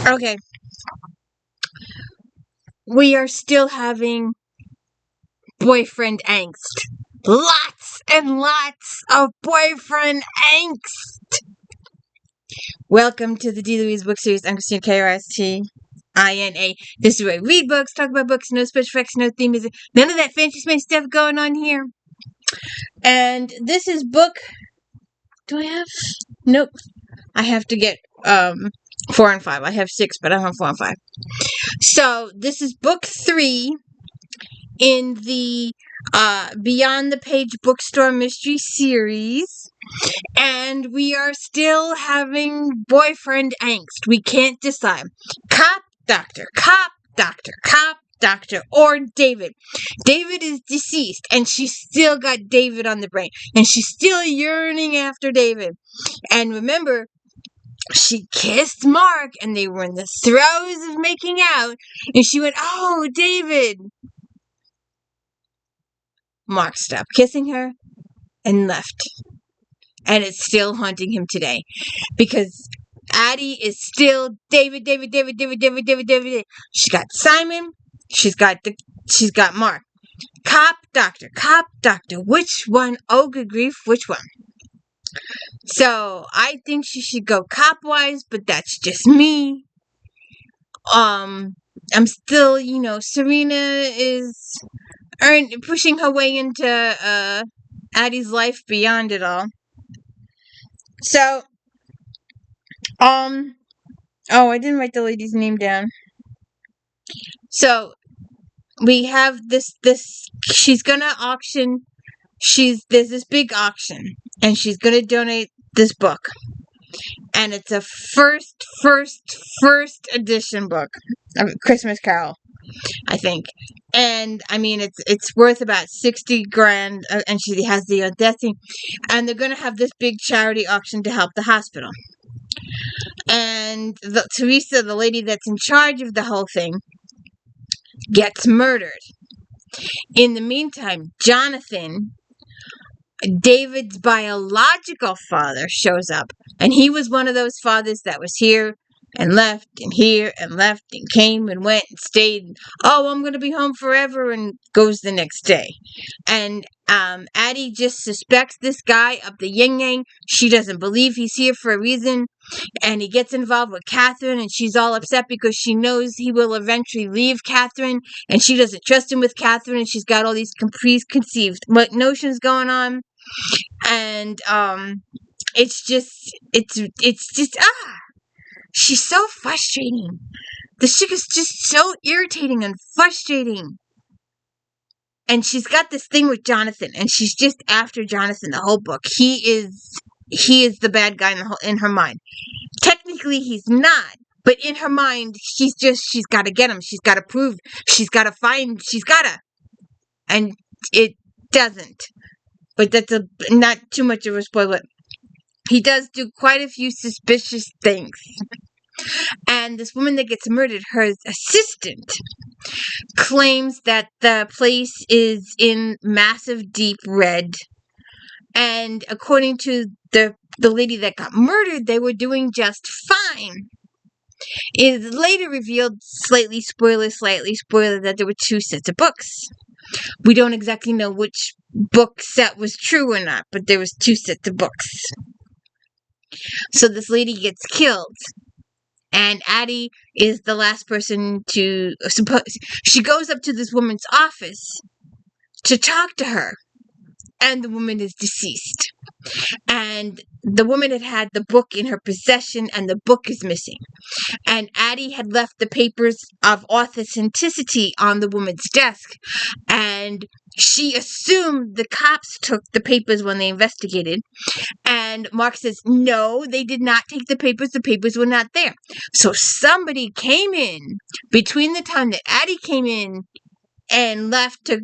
Okay. We are still having boyfriend angst. Lots and lots of boyfriend angst. Welcome to the D. Louise book series. I'm Christina KRSTINA. This is where we read books, talk about books, no special effects, no theme music, none of that fancy space stuff going on here. And this is book. Do I have? Nope. I have to get 4 and 5. I have 6, but I don't have 4 and 5. So this is book 3 in the Beyond the Page Bookstore Mystery Series, and we are still having boyfriend angst. We can't decide. Cop, doctor, or David. David is deceased, and she's still got David on the brain, and she's still yearning after David. And remember, she kissed Mark, and they were in the throes of making out, and she went, "Oh, David." Mark stopped kissing her and left. And it's still haunting him today. Because Addie is still David. She's got Simon. She's got Mark. Cop, doctor. Which one? Oh, good grief, which one? So, I think she should go cop-wise, but that's just me. I'm still, Serena is pushing her way into Addie's life beyond it all. So, oh, I didn't write the lady's name down. So, we have this, she's gonna auction, there's this big auction, and she's gonna donate this book. And it's a first edition book of Christmas Carol, I think. And I mean, it's worth about $60,000, and she has the audacity, and they're gonna have this big charity auction to help the hospital. And Theresa, the lady that's in charge of the whole thing, gets murdered. In the meantime, Jonathan, David's biological father, shows up, and he was one of those fathers that was here and left and here and left and came and went and stayed. Oh, I'm going to be home forever, and goes the next day. And Addie just suspects this guy of the yin-yang. She doesn't believe he's here for a reason. And he gets involved with Catherine, and she's all upset because she knows he will eventually leave Catherine, and she doesn't trust him with Catherine, and she's got all these preconceived notions going on. And it's just she's so frustrating. The chick is just so irritating and frustrating. And she's got this thing with Jonathan, and she's just after Jonathan the whole book. He is the bad guy in her mind. Technically, he's not, but in her mind, she's got to get him. She's got to prove. She's got to find. She's got to. And it doesn't. But that's not too much of a spoiler. He does do quite a few suspicious things. And this woman that gets murdered, her assistant, claims that the place is in massive deep red. And according to the lady that got murdered, they were doing just fine. It is later revealed, slightly spoiler, that there were 2 sets of books. We don't exactly know which book set was true or not, but there was 2 sets of books. So this lady gets killed, and Addie is the last person to suppose. She goes up to this woman's office to talk to her, and the woman is deceased. And the woman had the book in her possession, and the book is missing. And Addie had left the papers of authenticity on the woman's desk, and she assumed the cops took the papers when they investigated. And Mark says, no, they did not take the papers were not there. So somebody came in between the time that Addie came in and left to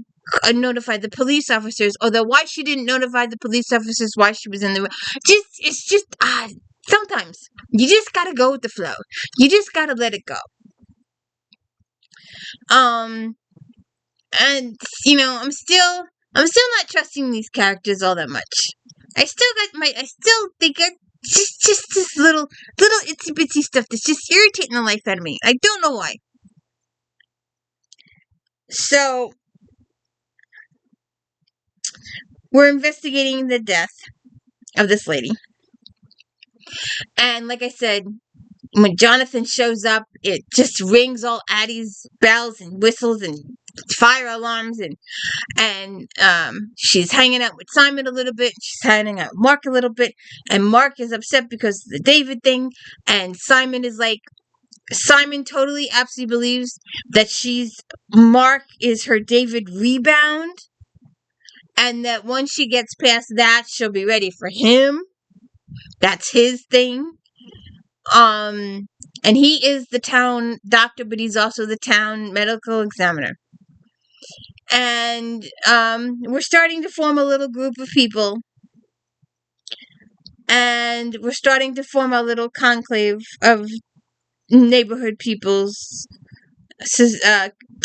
notify the police officers, although why she didn't notify the police officers while she was in the room, it's just odd. Sometimes you just gotta go with the flow. You just gotta let it go. And I'm still not trusting these characters all that much. I still think Just this little itsy bitsy stuff that's just irritating the life out of me. I don't know why. So we're investigating the death of this lady. And like I said, when Jonathan shows up, it just rings all Addie's bells and whistles and fire alarms, and she's hanging out with Simon a little bit. She's hanging out with Mark a little bit, and Mark is upset because of the David thing, and Simon totally absolutely believes that Mark is her David rebound, and that once she gets past that, she'll be ready for him. That's his thing. And he is the town doctor, but he's also the town medical examiner. And we're starting to form a little group of people. And we're starting to form a little conclave of neighborhood peoples,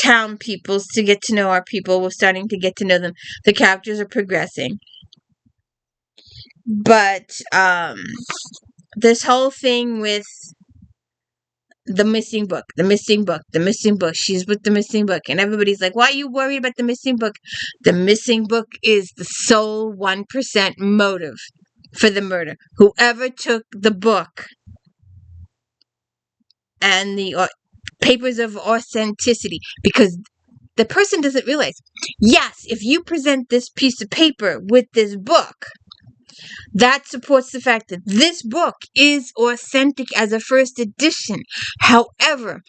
town peoples, to get to know our people. We're starting to get to know them. The characters are progressing. But this whole thing with the missing book. She's with the missing book. And everybody's like, why are you worried about the missing book? The missing book is the sole 1% motive for the murder. Whoever took the book and the papers of authenticity, because the person doesn't realize, yes, if you present this piece of paper with this book, that supports the fact that this book is authentic as a first edition. However,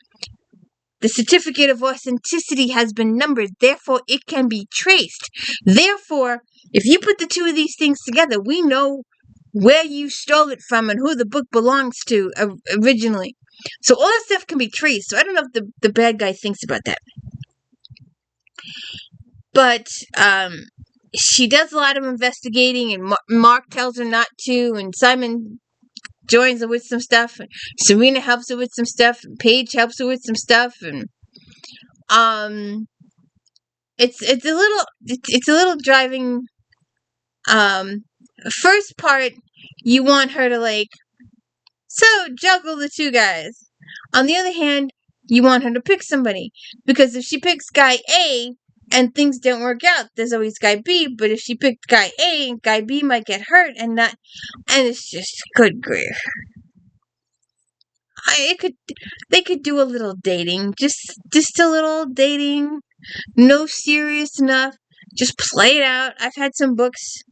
the certificate of authenticity has been numbered, therefore it can be traced. Therefore, if you put the two of these things together, we know where you stole it from and who the book belongs to originally. So all that stuff can be traced. So I don't know if the bad guy thinks about that. But she does a lot of investigating, and Mark tells her not to, and Simon joins her with some stuff, and Serena helps her with some stuff, and Paige helps her with some stuff, and it's a little driving. First part, you want her to juggle the two guys. On the other hand, you want her to pick somebody, because if she picks guy A and things don't work out, there's always guy B. But if she picked guy A, guy B might get hurt, and it's just good grief. They could do a little dating, just a little dating, no serious enough, just play it out. I've had some books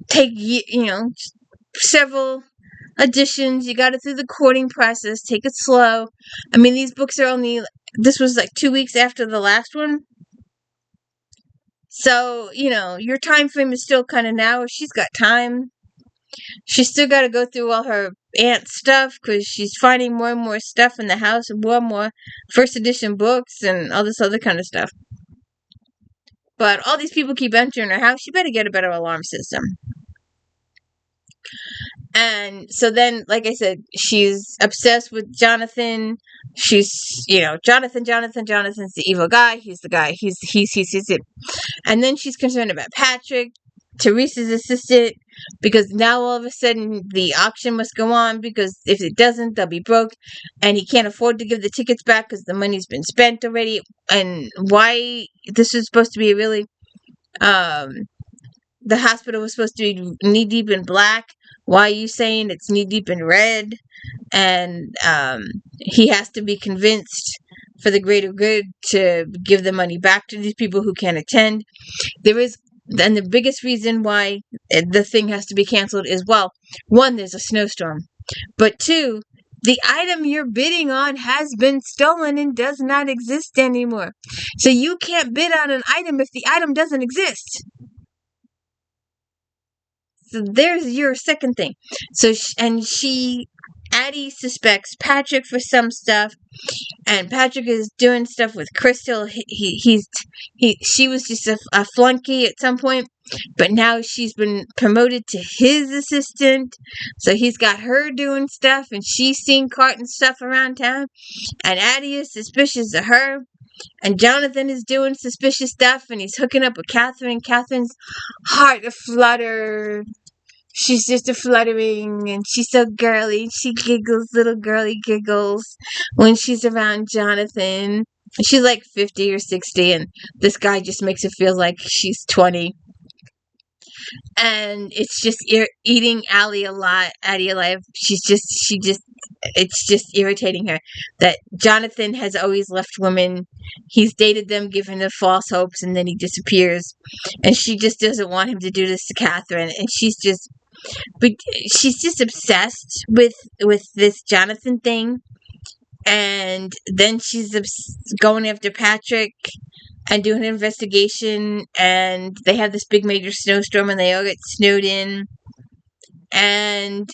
take several editions. You got it through the courting process. Take it slow. I mean, these books are this was 2 weeks after the last one. So, your time frame is still kind of now. If she's got time, she's still got to go through all her aunt's stuff, because she's finding more and more stuff in the house, and more first edition books and all this other kind of stuff. But all these people keep entering her house. You better get a better alarm system. And so then, like I said, she's obsessed with Jonathan. She's, Jonathan's the evil guy. He's the guy. He's it. And then she's concerned about Patrick, Theresa's assistant, because now all of a sudden the auction must go on, because if it doesn't, they'll be broke, and he can't afford to give the tickets back because the money's been spent already. And why this is supposed to be really, the hospital was supposed to be knee deep in black. Why are you saying it's knee deep in red? And he has to be convinced for the greater good to give the money back to these people who can't attend. And the biggest reason why the thing has to be canceled is, well, one, there's a snowstorm. But two, the item you're bidding on has been stolen and does not exist anymore. So you can't bid on an item if the item doesn't exist. So there's your second thing. So, Addie suspects Patrick for some stuff, and Patrick is doing stuff with Crystal. She was just a flunky at some point, but now she's been promoted to his assistant. So he's got her doing stuff, and she's seeing carting stuff around town, and Addie is suspicious of her. And Jonathan is doing suspicious stuff, and he's hooking up with Catherine. Catherine's heart aflutter. she's just a fluttering, and she's so girly. She giggles, little girly giggles when she's around Jonathan. She's like 50 or 60, and this guy just makes it feel like she's 20. And it's just eating Allie alive. It's just irritating her that Jonathan has always left women. He's dated them, given them false hopes, and then he disappears. And she just doesn't want him to do this to Catherine. And she's just obsessed with this Jonathan thing. And then she's going after Patrick and doing an investigation, and they have this big major snowstorm, and they all get snowed in. And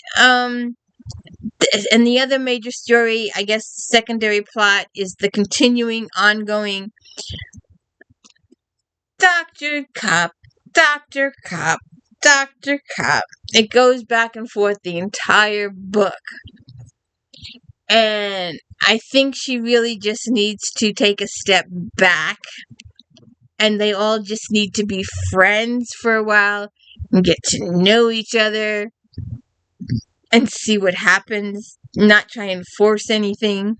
and the other major story, I guess, secondary plot, is the continuing, ongoing Dr. Cop, Dr. Cop, Dr. Cop. It goes back and forth the entire book. And I think she really just needs to take a step back, and they all just need to be friends for a while and get to know each other and see what happens, not try and force anything.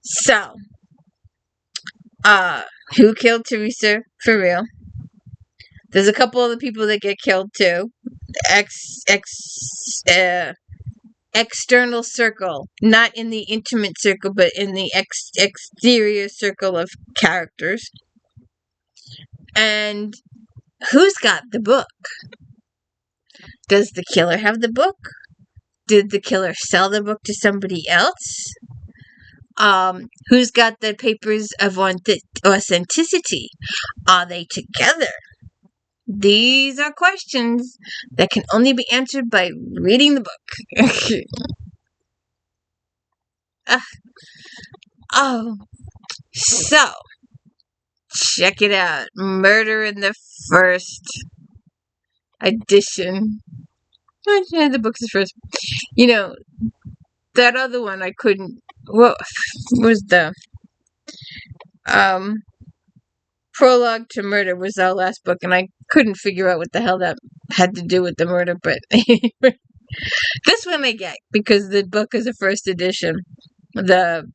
So, who killed Theresa for real? There's a couple other people that get killed too. External circle, not in the intimate circle, but in the exterior circle of characters. And who's got the book? Does the killer have the book? Did the killer sell the book to somebody else? Who's got the papers of authenticity? Are they together? These are questions that can only be answered by reading the book. So, check it out. Murder in the First edition. The book's the first. You know, that other one I couldn't. What was the prologue to Murder was our last book, and I couldn't figure out what the hell that had to do with the murder. But anyway, this one I get because the book is a first edition. The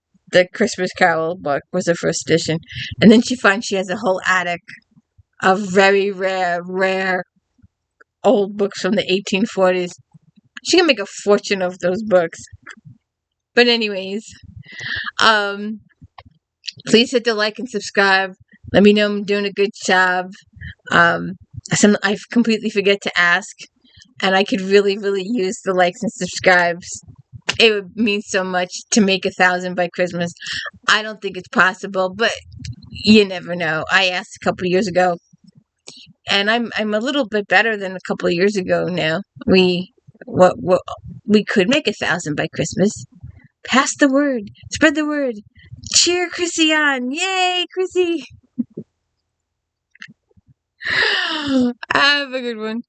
Christmas Carol book was a first edition, and then she finds she has a whole attic of very rare old books from the 1840s. She can make a fortune of those books. But anyways, please hit the like and subscribe. Let me know I'm doing a good job. I completely forget to ask, and I could really, really use the likes and subscribes. It would mean so much to make 1,000 by Christmas. I don't think it's possible, but you never know. I asked a couple years ago, and I'm a little bit better than a couple of years ago now. We could make 1,000 by Christmas. Pass the word. Spread the word. Cheer Chrissy on. Yay, Chrissy. Have a good one.